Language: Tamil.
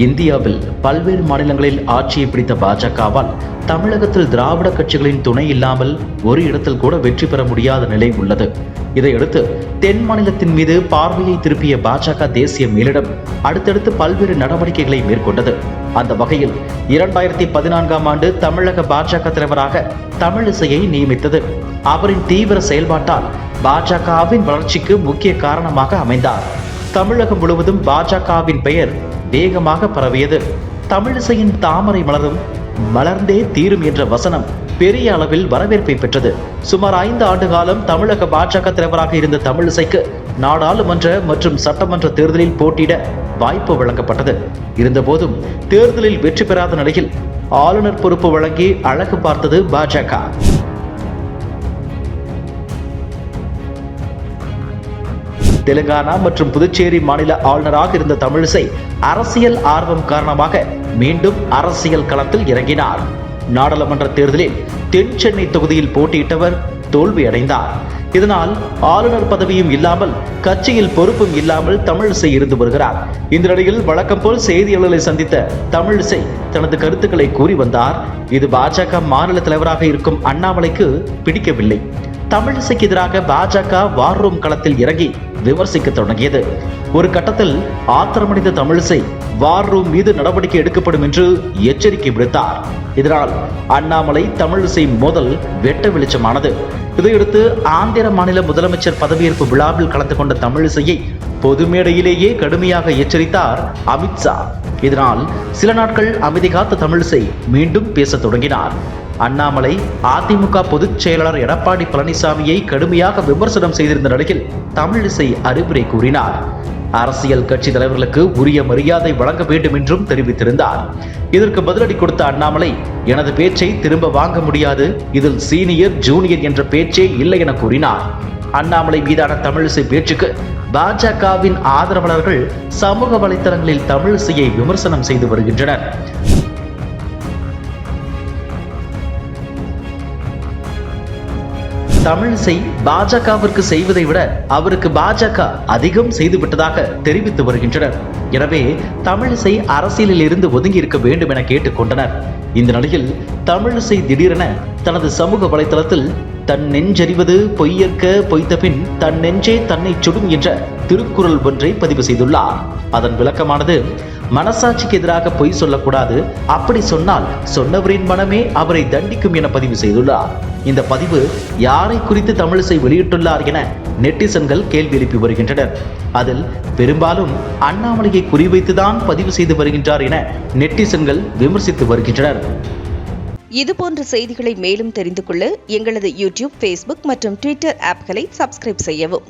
இந்தியாவில் பல்வேறு மாநிலங்களில் ஆட்சியை பிடித்த பாஜகவால் தமிழகத்தில் திராவிட கட்சிகளின் துணை இல்லாமல் ஒரு இடத்தில் கூட வெற்றி பெற முடியாத நிலை உள்ளது. இதையடுத்து தென் மாநிலத்தின் மீது பார்வையை திருப்பிய பாஜக தேசிய மேலிடம் அடுத்தடுத்து பல்வேறு நடவடிக்கைகளை மேற்கொண்டது. அந்த வகையில் 2014ஆம் ஆண்டு தமிழக பாஜக தலைவராக தமிழிசையை நியமித்தது. அவரின் தீவிர செயல்பாட்டால் பாஜகவின் வளர்ச்சிக்கு முக்கிய காரணமாக அமைந்தார். தமிழகம் முழுவதும் பாஜகவின் பெயர் வேகமாக பரவியது. தமிழிசையின் தாமரை மலரும் மலர்ந்தே தீரும் என்ற வசனம் பெரிய அளவில் வரவேற்பை பெற்றது. சுமார் 5 ஆண்டு காலம் தமிழக பாஜக தலைவராக இருந்த தமிழிசைக்கு நாடாளுமன்ற மற்றும் சட்டமன்ற தேர்தலில் போட்டியிட வாய்ப்பு வழங்கப்பட்டது. இருந்தபோதும் தேர்தலில் வெற்றி பெறாத நிலையில் ஆளுநர் பொறுப்பு வழங்கி அழகு பார்த்தது பாஜக. தெலுங்கானா மற்றும் புதுச்சேரி மாநில ஆளுநராக இருந்த தமிழிசை அரசியல் ஆர்வம் காரணமாக மீண்டும் அரசியல் களத்தில் இறங்கினார். நாடாளுமன்ற தேர்தலில் தென் சென்னை தொகுதியில் போட்டியிட்டவர் தோல்வியடைந்தார். இதனால் ஆளுநர் பதவியும் இல்லாமல் கட்சியில் பொறுப்பும் இல்லாமல் தமிழிசை இருந்து வருகிறார். இந்த நிலையில் வழக்கம் போல் செய்தியாளர்களை சந்தித்த தமிழிசை தனது கருத்துக்களை கூறி வந்தார். இது பாஜக மாநில தலைவராக இருக்கும் அண்ணாமலைக்கு பிடிக்கவில்லை. தமிழிசைக்கு எதிராக பாஜக வார் ரூம் களத்தில் இறங்கி விமர்சிக்க தொடங்கியது. ஒரு கட்டத்தில் ஆத்திரமடைந்த தமிழிசை வார் ரூம் மீது நடவடிக்கை எடுக்கப்படும் என்று எச்சரிக்கை விடுத்தார். இதனால் அண்ணாமலை தமிழிசை மோதல் வெட்ட வெளிச்சமானது. இதையடுத்து ஆந்திர மாநில முதலமைச்சர் பதவியேற்பு விழாவில் கலந்து கொண்ட தமிழிசையை பொது மேடையிலேயே கடுமையாக எச்சரித்தார் அமித்ஷா. இதனால் சில நாட்கள் அமைதி காத்த தமிழிசை மீண்டும் பேச தொடங்கினார். அண்ணாமலை அதிமுக பொதுச் செயலாளர் எடப்பாடி பழனிசாமியை கடுமையாக விமர்சனம் செய்திருந்த நிலையில் தமிழிசை அறிவுரை கூறினார். அரசியல் கட்சி தலைவர்களுக்கு உரிய மரியாதை வழங்க வேண்டும் என்றும் தெரிவித்திருந்தார். இதற்கு பதிலடி கொடுத்த அண்ணாமலை, எனது பேச்சை திரும்ப வாங்க முடியாது, இதில் சீனியர் ஜூனியர் என்ற பேச்சே இல்லை என கூறினார். அண்ணாமலை மீதான தமிழிசை பேச்சுக்கு பாஜகவின் ஆதரவாளர்கள் சமூக வலைதளங்களில் தமிழிசையை விமர்சனம் செய்து வருகின்றனர். தமிழிசை பாஜகவிற்கு செய்வதை விட அவருக்கு பாஜக அதிகம் செய்துவிட்டதாக தெரிவித்து வருகின்றனர். எனவே தமிழிசை அரசியலில் இருந்து ஒதுங்கி இருக்க வேண்டும் என கேட்டுக்கொண்டனர். இந்த நிலையில் தமிழிசை திடீரென தனது சமூக வலைதளத்தில் தன் நெஞ்சறிவது பொய்யற்க பொய்த்த பின் தன் நெஞ்சே தன்னை சுடும் என்ற திருக்குறள் ஒன்றை பதிவு செய்துள்ளார். அதன் விளக்கமானது, மனசாட்சிக்கு எதிராக பொய் சொல்லக்கூடாது, அப்படி சொன்னால் சொன்னவரின் மனமே அவரை தண்டிக்கும் என பதிவு செய்துள்ளார். இந்த பதிவு யாரை குறித்து தமிழிசை வெளியிட்டுள்ளார் என நெட்டிசன்கள் கேள்வி எழுப்பி வருகின்றனர். அதில் பெரும்பாலும் அண்ணாமலையை குறிவைத்துதான் பதிவு செய்து வருகின்றார் என நெட்டிசன்கள் விமர்சித்து வருகின்றனர். இதுபோன்ற செய்திகளை மேலும் தெரிந்து கொள்ள எங்களது யூடியூப், ஃபேஸ்புக் மற்றும் ட்விட்டர் ஆப்களை சப்ஸ்கிரைப் செய்யவும்.